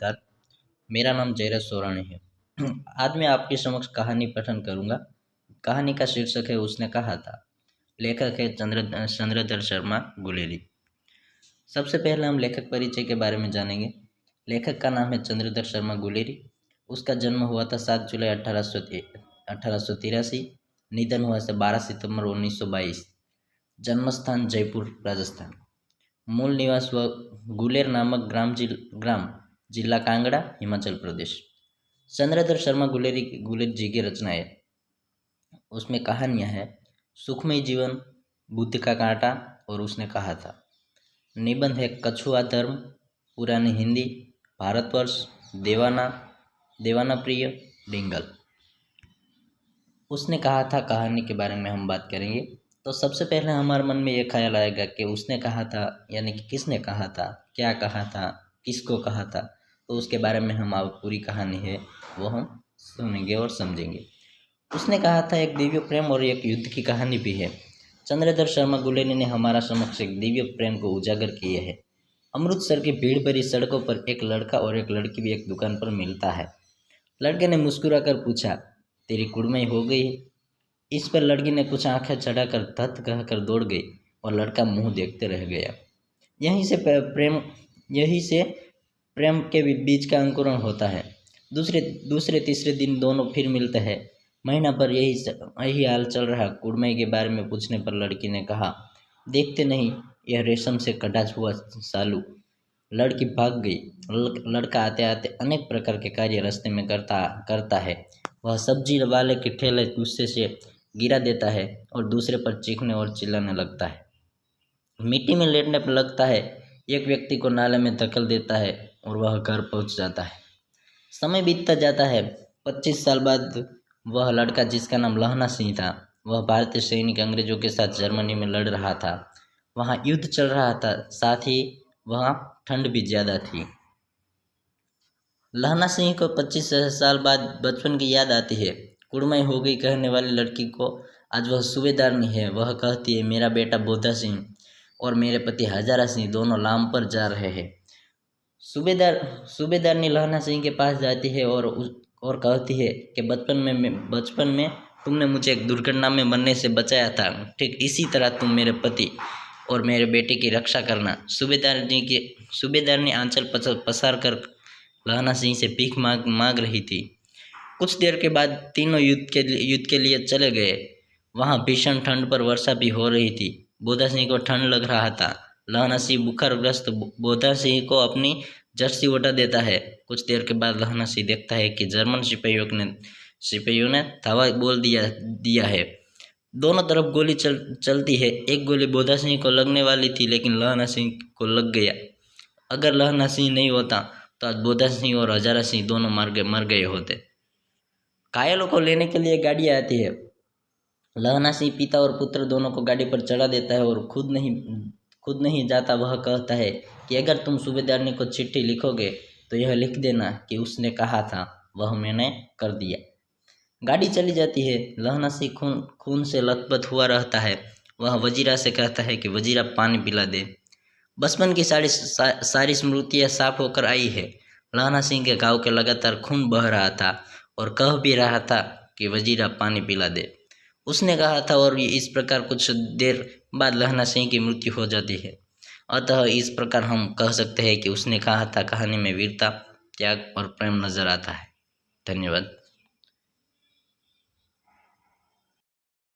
नमस्कार। मेरा नाम जयराज सोराणी है। आज मैं आपके समक्ष कहानी पठन करूंगा। कहानी का शीर्षक है उसने कहा था। लेखक है चंद्रधर शर्मा गुलेरी। सबसे पहले हम लेखक परिचय के बारे में जानेंगे। लेखक का नाम है चंद्रधर शर्मा गुलेरी। उसका जन्म हुआ था 7 जुलाई 1883। निधन हुआ था 12 सितंबर 1922। जन्म स्थान जयपुर राजस्थान। मूल निवास व गुलेर नामक ग्राम जिला कांगड़ा हिमाचल प्रदेश। चंद्रधर शर्मा गुलेर जी की रचनाएं, उसमें कहानियां हैं सुखमय जीवन, बुद्ध का कांटा और उसने कहा था। निबंध है कछुआ धर्म, पुरानी हिंदी, भारतवर्ष, देवाना प्रिय, डिंगल। उसने कहा था कहानी के बारे में हम बात करेंगे। तो सबसे पहले हमारे मन में ये ख्याल आएगा कि उसने कहा था यानी कि किसने कहा था, क्या कहा था, किसको कहा था। तो उसके बारे में हम आप पूरी कहानी है वो हम सुनेंगे और समझेंगे। उसने कहा था एक दिव्य प्रेम और एक युद्ध की कहानी भी है। चंद्रधर शर्मा गुलेरी ने हमारा समक्ष एक दिव्य प्रेम को उजागर किया है। अमृतसर की भीड़ भरी सड़कों पर एक लड़का और एक लड़की भी एक दुकान पर मिलता है। लड़के ने मुस्कुराकर पूछा, तेरी कुड़मई हो गई? इस पर लड़की ने कुछ आंखें चढ़ाकर धत कहकर दौड़ गई और लड़का मुंह देखते रह गया। यहीं से प्रेम के बीज का अंकुरण होता है। दूसरे तीसरे दिन दोनों फिर मिलते हैं। महीना भर यही हाल चल रहा। कुड़मई के बारे में पूछने पर लड़की ने कहा, देखते नहीं, यह रेशम से कटा हुआ सालू। लड़की भाग गई। लड़का आते आते अनेक प्रकार के कार्य रास्ते में करता है। वह सब्जी वाले के ठेले गुस्से से गिरा देता है और दूसरे पर चीखने और चिल्लाने लगता है। मिट्टी में लेटने पर लगता है। एक व्यक्ति को नाले में धकेल देता है और वह घर पहुंच जाता है। समय बीतता जाता है। 25 साल बाद वह लड़का, जिसका नाम लहना सिंह था, वह भारतीय सैनिक अंग्रेजों के साथ जर्मनी में लड़ रहा था। वहाँ युद्ध चल रहा था, साथ ही वहाँ ठंड भी ज़्यादा थी। लहना सिंह को 25 साल बाद बचपन की याद आती है। कुड़मई हो गई कहने वाली लड़की को आज वह सूबेदारनी है। वह कहती है, मेरा बेटा बोधा सिंह और मेरे पति हजारा सिंह दोनों लाम पर जा रहे हैं। सूबेदारनी लहना सिंह के पास जाती है और कहती है कि बचपन में तुमने मुझे एक दुर्घटना में मरने से बचाया था। ठीक इसी तरह तुम मेरे पति और मेरे बेटे की रक्षा करना। सूबेदारनी आंचल पसार कर लहना सिंह से भीख मांग रही थी। कुछ देर के बाद तीनों युद्ध के लिए चले गए। वहाँ भीषण ठंड पर वर्षा भी हो रही थी। बोधा सिंह को ठंड लग रहा था। लहना सिंह बुखारग्रस्त बोधा सिंह को अपनी जर्सी उठा देता है। कुछ देर के बाद लहना सिंह देखता है कि जर्मन सिपाहियों ने धावा बोल दिया है। दोनों तरफ गोली चलती है। एक गोली बोधा सिंह को लगने वाली थी, लेकिन लहना सिंह को लग गया। अगर लहना सिंह नहीं होता तो आज बोधा सिंह और हजारा सिंह दोनों मर गए होते। घायलों को लेने के लिए गाड़ी आती है। लहना सिंह पिता और पुत्र दोनों को गाड़ी पर चढ़ा देता है और खुद नहीं जाता। वह कहता है कि अगर तुम सूबेदारनी को चिट्ठी लिखोगे तो यह लिख देना कि उसने कहा था, वह मैंने कर दिया। गाड़ी चली जाती है। लहना सिंह खून से लथपथ हुआ रहता है। वह वजीरा से कहता है कि वजीरा पानी पिला दे। बचपन की सारी स्मृतियाँ साफ होकर आई है। लहना सिंह के घाव के लगातार खून बह रहा था और कह भी रहा था कि वजीरा पानी पिला दे। उसने कहा था और इस प्रकार कुछ देर बाद लहना सिंह की मृत्यु हो जाती है। अतः इस प्रकार हम कह सकते हैं कि उसने कहा था कहानी में वीरता, त्याग और प्रेम नजर आता है। धन्यवाद।